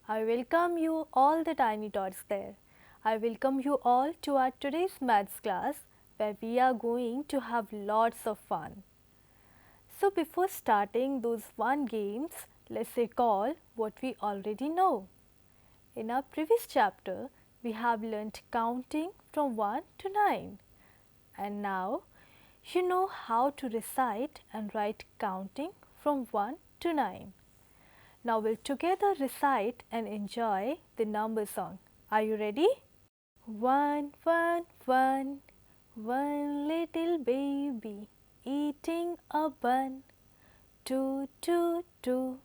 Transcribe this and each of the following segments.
I welcome you all the tiny tots there. I welcome you all to our today's maths class where we are going to have lots of fun. So before starting those fun games, let's recall what we already know. In our previous chapter, we have learnt counting from 1 to 9. And now, you know how to recite and write counting from 1 to 9. Now we'll together recite and enjoy the number song. Are you ready? One, one, one, one little baby eating a bun. Two, two, two,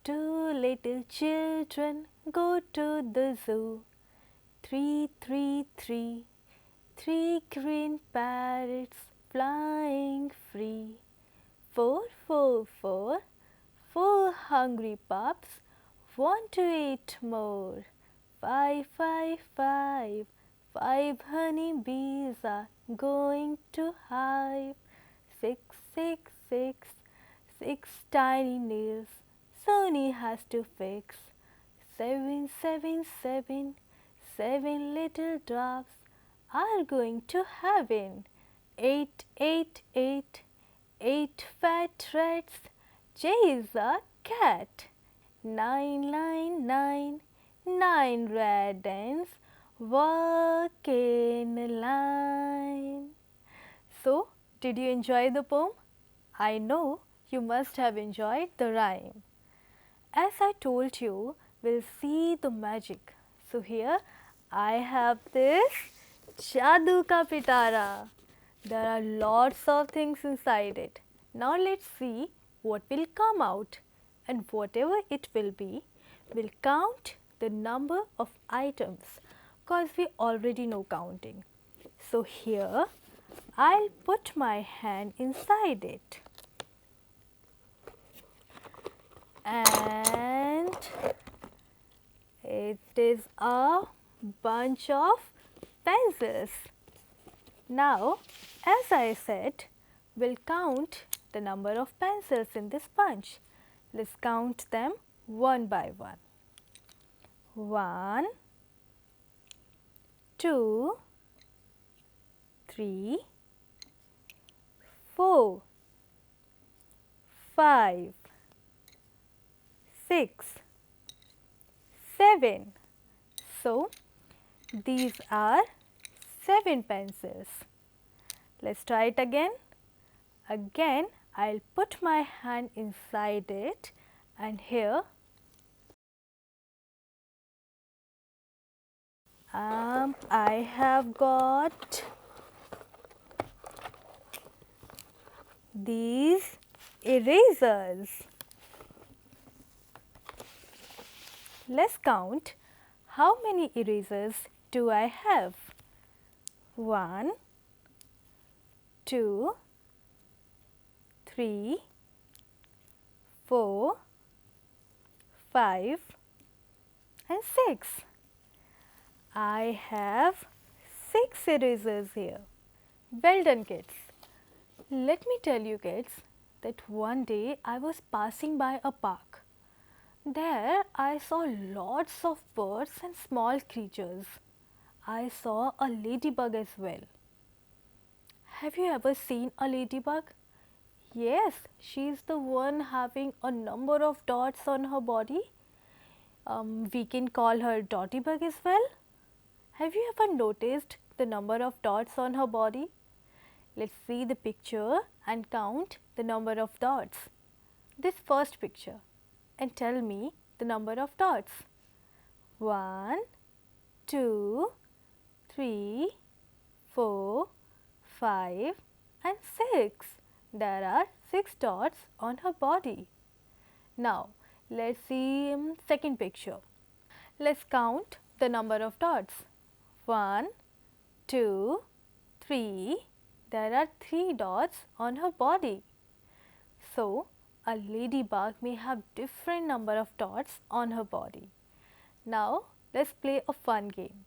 two little children go to the zoo. Three, three, three, three green parrots flying free. Four, four, four, four hungry pups want to eat more. Five, five, five, five honey bees are going to hive. Six, six, six, six tiny nails Sony has to fix. Seven, seven, seven, seven little dwarfs are going to heaven. Eight, eight, eight, eight fat rats chase a cat. Nine, nine, nine, nine red ants walk in a line. So, did you enjoy the poem? I know you must have enjoyed the rhyme. As I told you, we'll see the magic. So here I have this Jadoo ka pitara. There are lots of things inside it. Now let's see what will come out, and whatever it will be, we'll count the number of items because we already know counting. So here I'll put my hand inside it. And it is a bunch of pencils. Now, as I said, we'll count the number of pencils in this bunch. Let's count them one by one. 1, 2, 3, 4, 5, 6, 7. So, these are 7 pencils. Let's try it again. Again, I'll put my hand inside it, and here I have got these erasers. Let's count how many erasers do I have. 1, 2, 3, 4, 5 and 6. I have 6 erasers here. Well done, kids. Let me tell you, kids, that one day I was passing by a park. There I saw lots of birds and small creatures. I saw a ladybug as well. Have you ever seen a ladybug? Yes, she is the one having a number of dots on her body. We can call her dotty bug as well. Have you ever noticed the number of dots on her body? Let's see the picture and count the number of dots. This first picture, and tell me the number of dots. 1, 2, 3, 4, 5 and 6. There are 6 dots on her body. Now, let's see second picture. Let's count the number of dots. 1, 2, 3. There are 3 dots on her body. So, a ladybug may have different number of dots on her body. Now, let's play a fun game.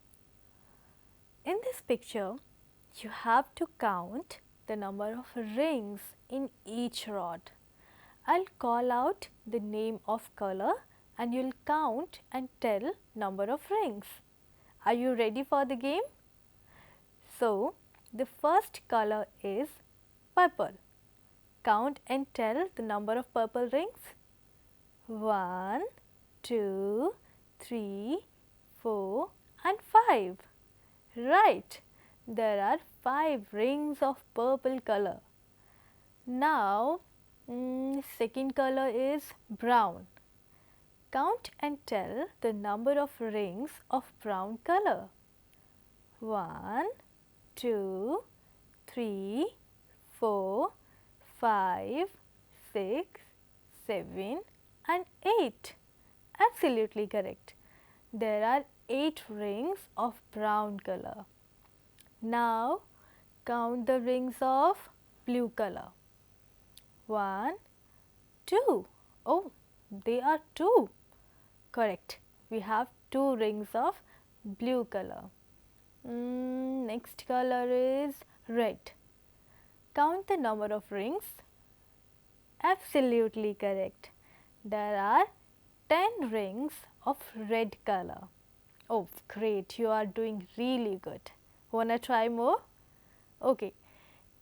In this picture, you have to count the number of rings in each rod. I'll call out the name of color and you'll count and tell number of rings. Are you ready for the game? So, the first color is purple. Count and tell the number of purple rings. 1, 2, 3, 4 and 5. Right, there are 5 rings of purple color. Now, second color is brown. Count and tell the number of rings of brown color. 1, 2, 3, 4, 5, 6, 7 and 8. Absolutely correct. There are 8 rings of brown color. Now count the rings of blue color. 1, 2. Oh, they are 2. Correct. We have 2 rings of blue color. Next color is red. Count the number of rings. Absolutely correct. There are 10 rings of red color. Oh, great. You are doing really good. Wanna try more? Okay.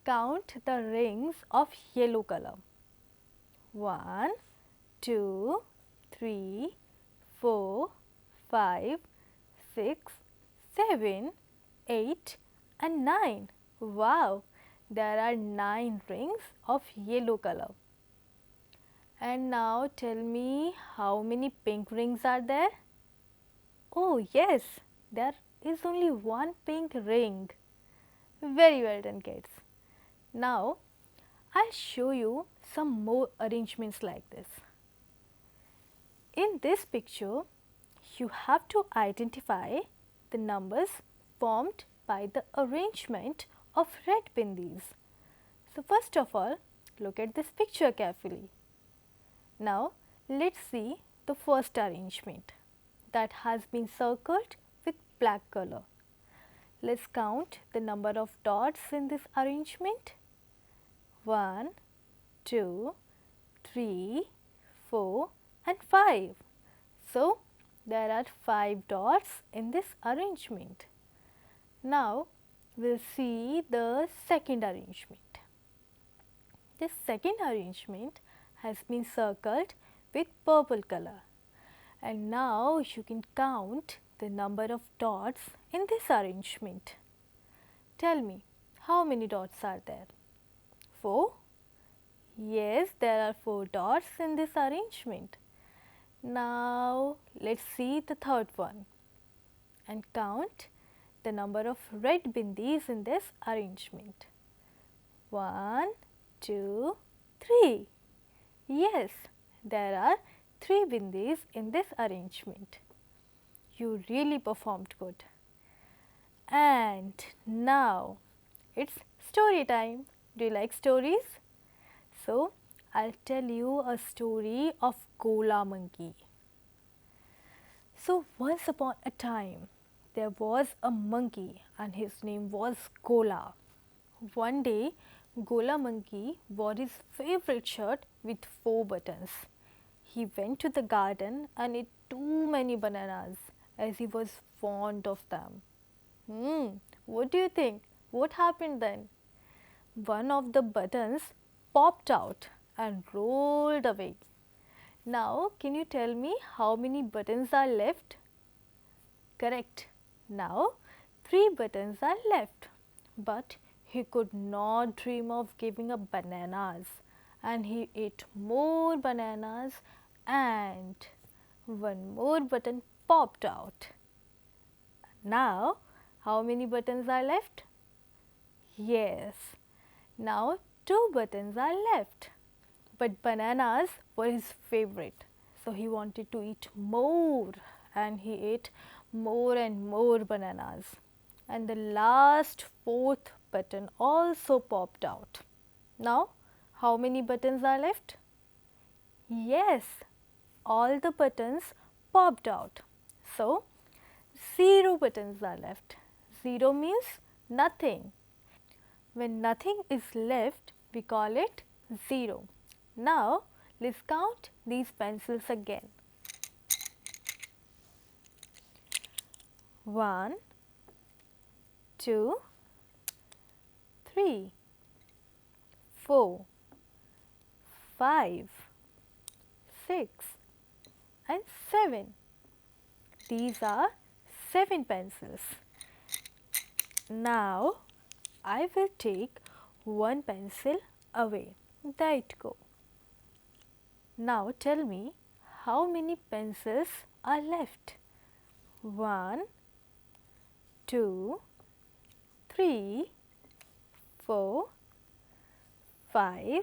Count the rings of yellow color. 1, 2, 3, 4, 5, 6, 7, 8 and 9. Wow, there are 9 rings of yellow color. And now tell me how many pink rings are there? Oh yes, there is only one pink ring. Very well done, kids. Now I'll show you some more arrangements like this. In this picture, you have to identify the numbers formed by the arrangement of red bindis. So first of all, look at this picture carefully. Now let's see the first arrangement that has been circled with black color. Let's count the number of dots in this arrangement. 1, 2, 3, 4 and 5. So, there are 5 dots in this arrangement. Now, we'll see the second arrangement. This second arrangement has been circled with purple color. And now you can count the number of dots in this arrangement. Tell me, how many dots are there? 4? Yes, there are 4 dots in this arrangement. Now, let's see the third one and count the number of red bindis in this arrangement. 1, 2, 3. Yes, there are 3 bindis in this arrangement. You really performed good. And now it's story time. Do you like stories? So I'll tell you a story of Gola monkey. So once upon a time there was a monkey and his name was Gola. One day Gola monkey wore his favorite shirt with 4 buttons. He went to the garden and ate too many bananas as he was fond of them. What do you think? What happened then? One of the buttons popped out and rolled away. Now, can you tell me how many buttons are left? Correct. Now, 3 buttons are left. But he could not dream of giving up bananas, and he ate more bananas and one more button popped out. Now, how many buttons are left? Yes, now 2 buttons are left. But bananas were his favorite, so he wanted to eat more and he ate more and more bananas. And the last 4th button also popped out. Now, how many buttons are left? Yes, all the buttons popped out. So, 0 buttons are left. 0 means nothing. When nothing is left, we call it 0. Now, let's count these pencils again. 1, 2, 3, 4, 5, 6 and 7. These are 7 pencils. Now I will take one pencil away. There it go. Now tell me how many pencils are left? 1, 2, 3, 4, 5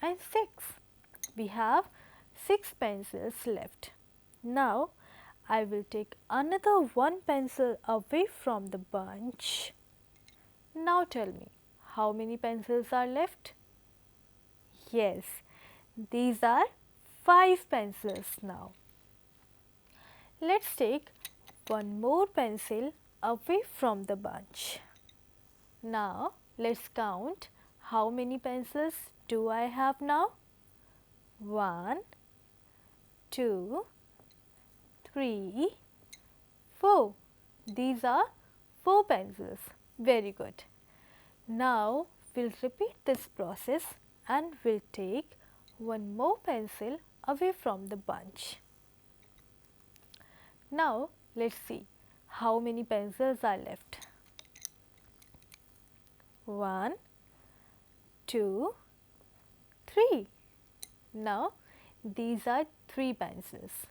and 6. We have 6 pencils left. Now I will take another one pencil away from the bunch. Now tell me, how many pencils are left? Yes, these are 5 pencils now. Let's take one more pencil away from the bunch. Now let's count how many pencils do I have now? 1, 2, 3, 4. These are 4 pencils. Very good. Now we'll repeat this process and we'll take one more pencil away from the bunch. Now let's see how many pencils are left. 1, 2, 3. Now these are 3 pencils.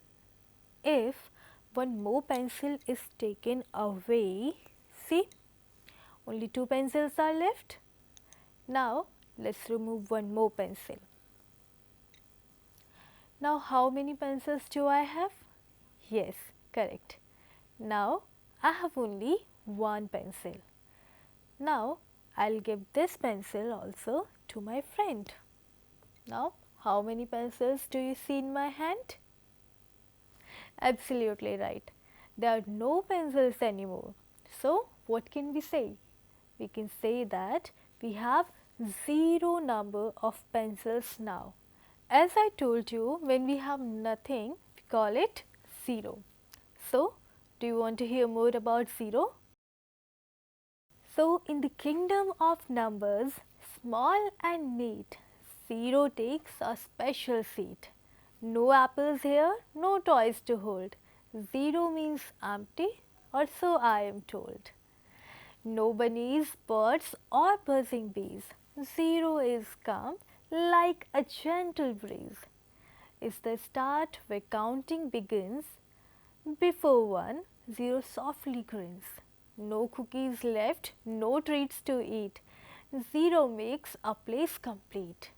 If one more pencil is taken away, see, only 2 pencils are left. Now let's remove one more pencil. Now how many pencils do I have? Yes, correct. Now I have only one pencil. Now I'll give this pencil also to my friend. Now how many pencils do you see in my hand? Absolutely right. There are no pencils anymore. So what can we say? We can say that we have 0 number of pencils now. As I told you, when we have nothing, we call it 0. So do you want to hear more about 0? So in the kingdom of numbers, small and neat, 0 takes a special seat. No apples here, no toys to hold. 0 means empty, or so I am told. No bunnies, birds or buzzing bees. 0 is calm like a gentle breeze. It's the start where counting begins. Before 1, 0 softly grins. No cookies left, no treats to eat. 0 makes a place complete.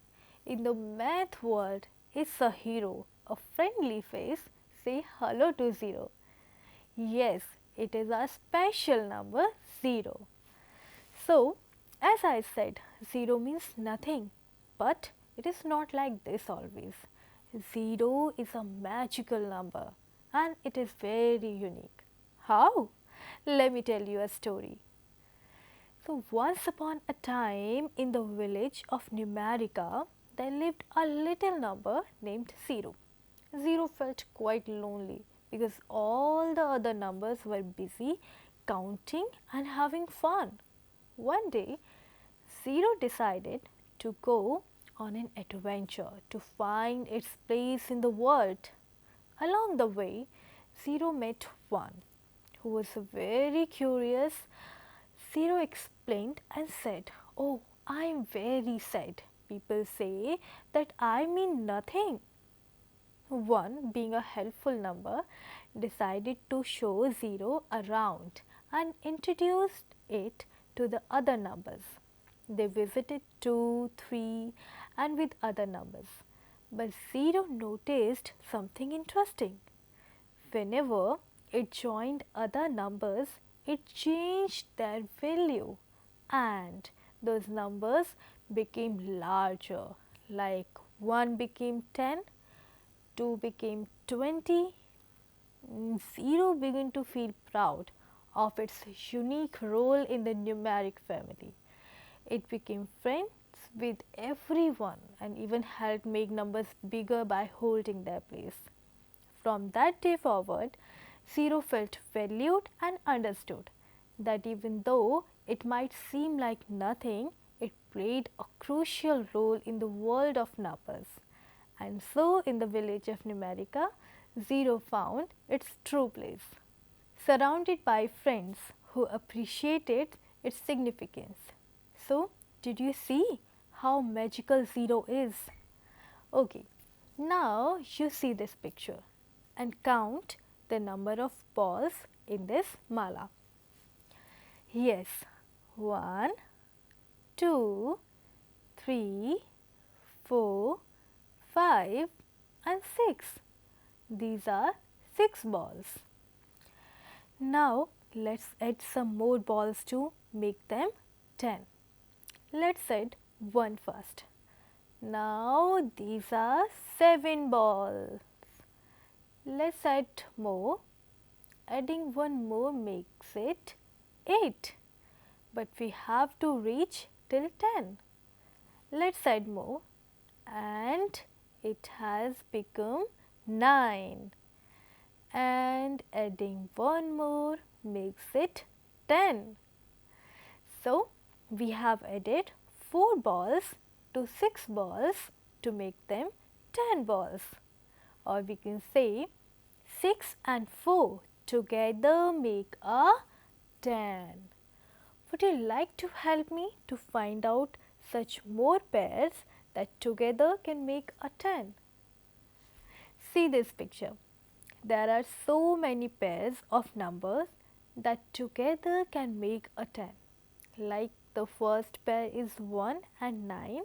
In the math world, it's a hero, a friendly face. Say hello to 0. Yes, it is a special number 0. So, as I said, 0 means nothing, but it is not like this always. 0 is a magical number and it is very unique. How? Let me tell you a story. So, once upon a time in the village of Numerica, there lived a little number named 0. 0 felt quite lonely because all the other numbers were busy counting and having fun. One day, 0 decided to go on an adventure to find its place in the world. Along the way, 0 met 1 who was very curious. 0 explained and said, "Oh, I am very sad. People say that I mean nothing." 1, being a helpful number, decided to show 0 around and introduced it to the other numbers. They visited 2, 3 and with other numbers. But 0 noticed something interesting. Whenever it joined other numbers, it changed their value and those numbers became larger, like 1 became 10, 2 became 20. 0 began to feel proud of its unique role in the numeric family. It became friends with everyone and even helped make numbers bigger by holding their place. From that day forward, Zero felt valued and understood, that even though it might seem like nothing, it played a crucial role in the world of numbers. And so, in the village of Numerica, zero found its true place, surrounded by friends who appreciated its significance. So, did you see how magical zero is? Okay, now you see this picture and count the number of balls in this mala. Yes, 1, 2, 3, 4, 5 and 6. These are 6 balls. Now let's add some more balls to make them 10. Let's add 1 first. Now these are 7 balls. Let's add more. Adding 1 more makes it 8. But we have to reach till 10. Let's add more and it has become 9. And adding 1 more makes it 10. So, we have added 4 balls to 6 balls to make them 10 balls. Or we can say 6 and 4 together make a 10. Would you like to help me to find out such more pairs that together can make a 10? See this picture. There are so many pairs of numbers that together can make a 10. Like the first pair is 1 and 9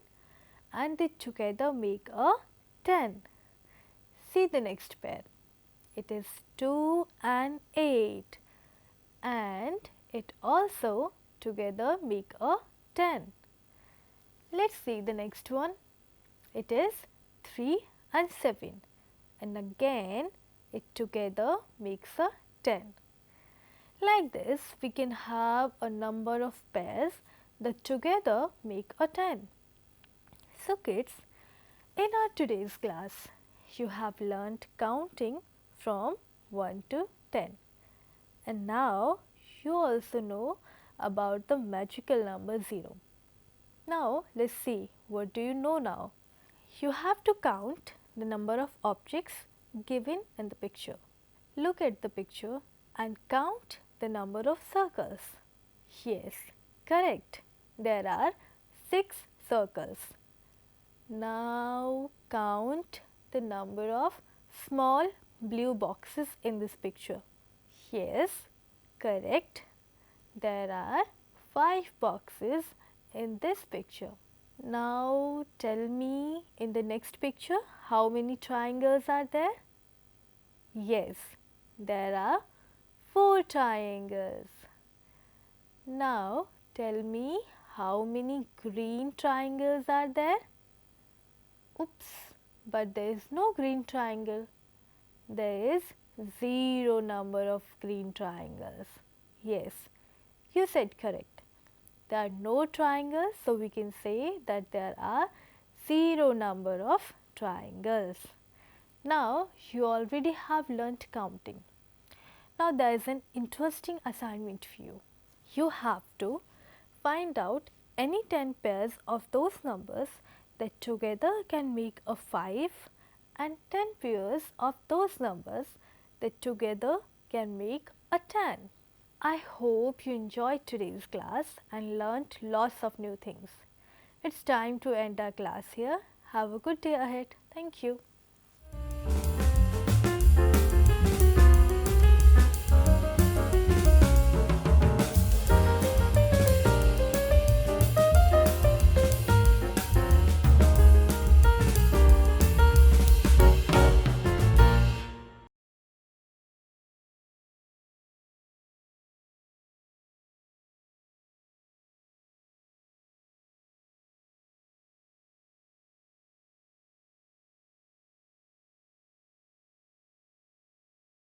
and they together make a 10. See the next pair. It is 2 and 8 and it also together make a 10. Let's see the next one. It is 3 and 7 and again it together makes a 10. Like this we can have a number of pairs that together make a 10. So kids, in our today's class you have learnt counting from 1 to 10 and now you also know about the magical number 0. Now let's see, what do you know now? You have to count the number of objects given in the picture. Look at the picture and count the number of circles. Yes, correct. There are 6 circles. Now count the number of small blue boxes in this picture. Yes, correct. There are 5 boxes in this picture. Now tell me, in the next picture how many triangles are there? Yes, there are 4 triangles. Now tell me how many green triangles are there? Oops, but there is no green triangle. There is 0 number of green triangles. Yes, you said correct. There are no triangles, so we can say that there are 0 number of triangles. Now you already have learnt counting. Now there is an interesting assignment for you. You have to find out any 10 pairs of those numbers that together can make a 5 and 10 pairs of those numbers that together can make a 10. I hope you enjoyed today's class and learnt lots of new things. It's time to end our class here. Have a good day ahead. Thank you.